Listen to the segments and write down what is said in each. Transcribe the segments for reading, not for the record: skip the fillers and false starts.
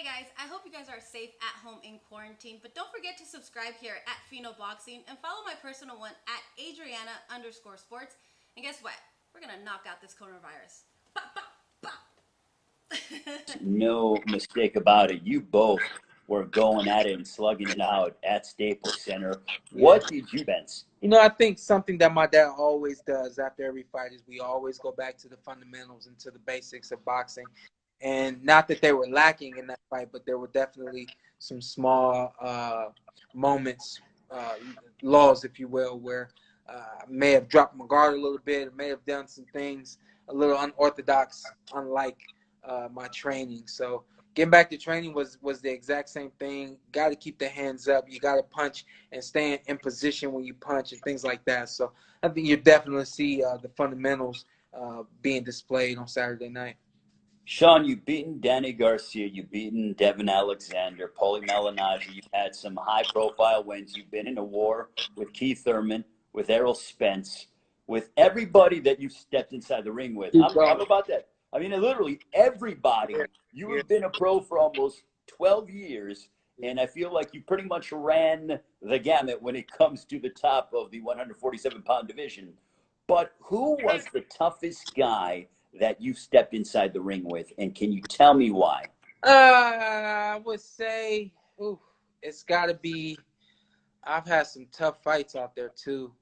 Hey guys, I hope you guys are safe at home in quarantine, but don't forget to subscribe here at Fino Boxing and follow my personal one at Adriana_sports. And guess what? We're gonna knock out this coronavirus. Bop, bop, bop. No mistake about it. You both were going at it and slugging it out at Staples Center. Yeah. What did you, Spence? I think something that my dad always does after every fight is we always go back to the fundamentals and to the basics of boxing. And not that they were lacking in that fight, but there were definitely some small moments, laws, if you will, where I may have dropped my guard a little bit, may have done some things a little unorthodox, unlike my training. So getting back to training was the exact same thing. Got to keep the hands up. You got to punch and stay in position when you punch and things like that. So I think you definitely see the fundamentals being displayed on Saturday night. Shawn, you've beaten Danny Garcia, you've beaten Devin Alexander, Paulie Malignaggi. You've had some high-profile wins. You've been in a war with Keith Thurman, with Errol Spence, with everybody that you've stepped inside the ring with. I'm about that. I mean, literally everybody. You have been a pro for almost 12 years, and I feel like you pretty much ran the gamut when it comes to the top of the 147-pound division. But who was the toughest guy that you stepped inside the ring with, and can you tell me why? I would say, it's got to be. I've had some tough fights out there too.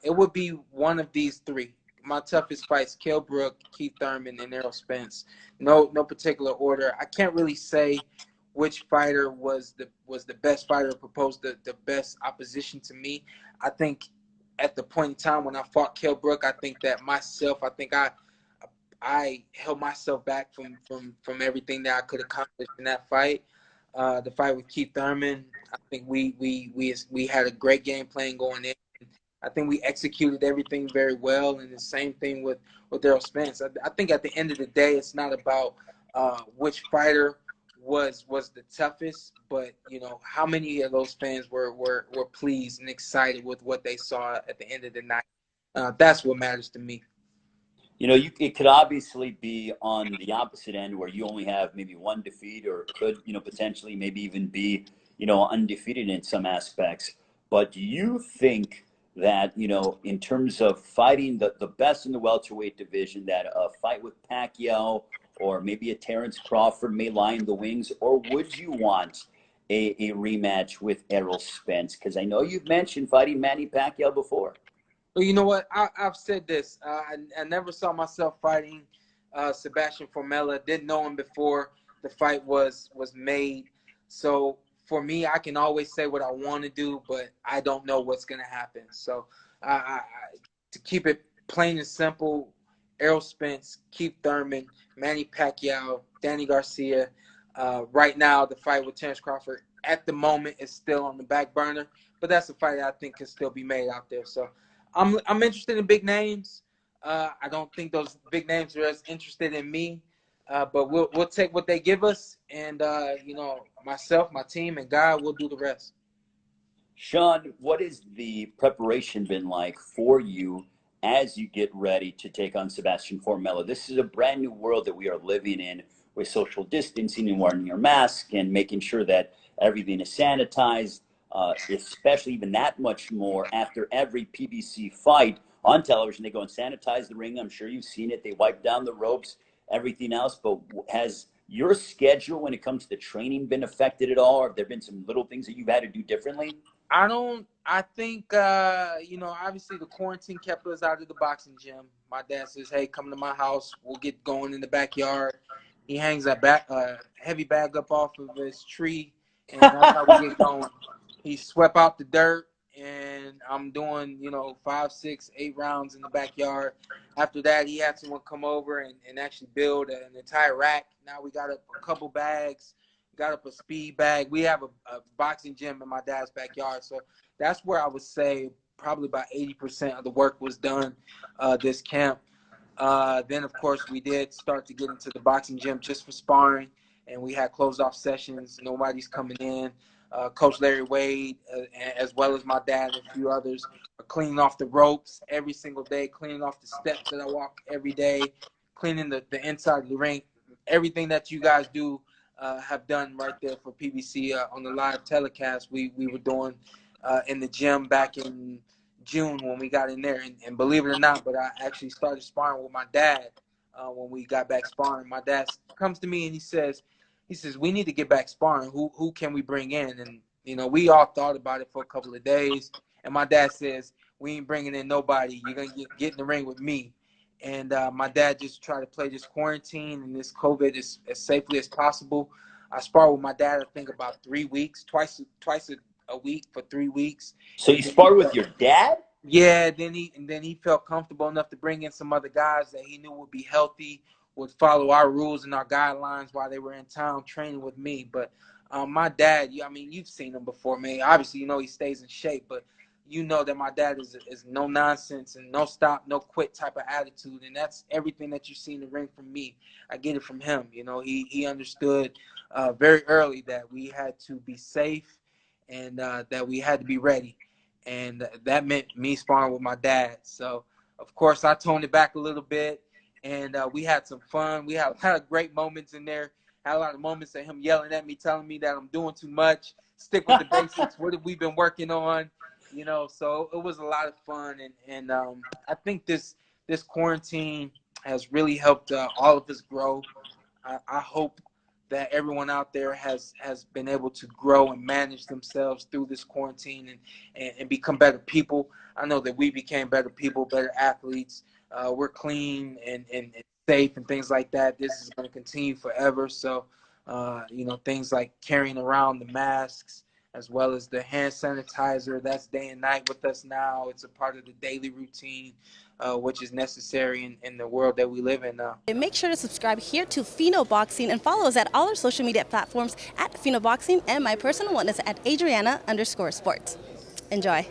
It would be one of these three. My toughest fights: Kell Brook, Keith Thurman, and Errol Spence. No particular order. I can't really say which fighter was the best fighter, proposed the best opposition to me. I think at the point in time when I fought Kell Brook, I think I held myself back from everything that I could accomplish in that fight. The fight with Keith Thurman, I think we had a great game plan going in. I think we executed everything very well, and the same thing with Errol Spence. I think at the end of the day, it's not about which fighter was the toughest, but how many of those fans were pleased and excited with what they saw at the end of the night. That's what matters to me. It could obviously be on the opposite end where you only have maybe one defeat, or could, potentially maybe even be, undefeated in some aspects. But do you think that, in terms of fighting the best in the welterweight division, that a fight with Pacquiao or maybe a Terrence Crawford may lie in the wings, or would you want a rematch with Errol Spence? Because I know you've mentioned fighting Manny Pacquiao before. Well, you know what? I've said this. I never saw myself fighting Sebastian Formella. Didn't know him before the fight was made. So for me, I can always say what I want to do, but I don't know what's going to happen. So to keep it plain and simple, Errol Spence, Keith Thurman, Manny Pacquiao, Danny Garcia. Right now, the fight with Terrence Crawford at the moment is still on the back burner, but that's a fight that I think can still be made out there. So I'm interested in big names. I don't think those big names are as interested in me, but we'll take what they give us, and myself, my team, and God will do the rest. Shawn, what has the preparation been like for you as you get ready to take on Sebastian Formella? This is a brand new world that we are living in, with social distancing and wearing your mask and making sure that everything is sanitized, especially even that much more after every PBC fight on television. They go and sanitize the ring. I'm sure you've seen it. They wipe down the ropes, everything else. But has your schedule when it comes to training been affected at all? Or have there been some little things that you've had to do differently? I think, obviously the quarantine kept us out of the boxing gym. My dad says, hey, come to my house. We'll get going in the backyard. He hangs a heavy bag up off of his tree, and that's how we get going. He swept out the dirt, and I'm doing, 5, 6, 8 rounds in the backyard. After that, he had someone come over and actually build an entire rack. Now we got a couple bags, got up a speed bag. We have a boxing gym in my dad's backyard. So that's where I would say probably about 80% of the work was done this camp. Then, of course, we did start to get into the boxing gym just for sparring, and we had closed-off sessions. Nobody's coming in. Coach Larry Wade, as well as my dad and a few others, are cleaning off the ropes every single day, cleaning off the steps that I walk every day, cleaning the inside of the ring. Everything that you guys do have done right there for PBC on the live telecast we were doing in the gym back in June when we got in there. And believe it or not, but I actually started sparring with my dad when we got back sparring. My dad comes to me and he says, we need to get back sparring. Who can we bring in? And, we all thought about it for a couple of days. And my dad says, we ain't bringing in nobody. You're going to get in the ring with me. And my dad just tried to play this quarantine and this COVID as safely as possible. I sparred with my dad, I think, about 3 weeks, twice a week for 3 weeks. So you sparred with your dad? Yeah, then he felt comfortable enough to bring in some other guys that he knew would be healthy, would follow our rules and our guidelines while they were in town training with me. But my dad, you've seen him before, man. Obviously, he stays in shape, but you know that my dad is no nonsense and no stop, no quit type of attitude, and that's everything that you see in the ring from me. I get it from him. He understood very early that we had to be safe and that we had to be ready. And that meant me sparring with my dad. So, of course, I toned it back a little bit, and we had some fun. We had a lot of great moments in there. Had a lot of moments of him yelling at me, telling me that I'm doing too much. Stick with the basics. What have we been working on? So it was a lot of fun. And I think this quarantine has really helped all of us grow. I hope that everyone out there has been able to grow and manage themselves through this quarantine and become better people. I know that we became better people, better athletes. We're clean and safe and things like that. This is going to continue forever. So, things like carrying around the masks as well as the hand sanitizer, that's day and night with us now. It's a part of the daily routine. Which is necessary in the world that we live in now. And make sure to subscribe here to Fino Boxing and follow us at all our social media platforms at Fino Boxing, and my personal one is at Adriana_sports. Enjoy.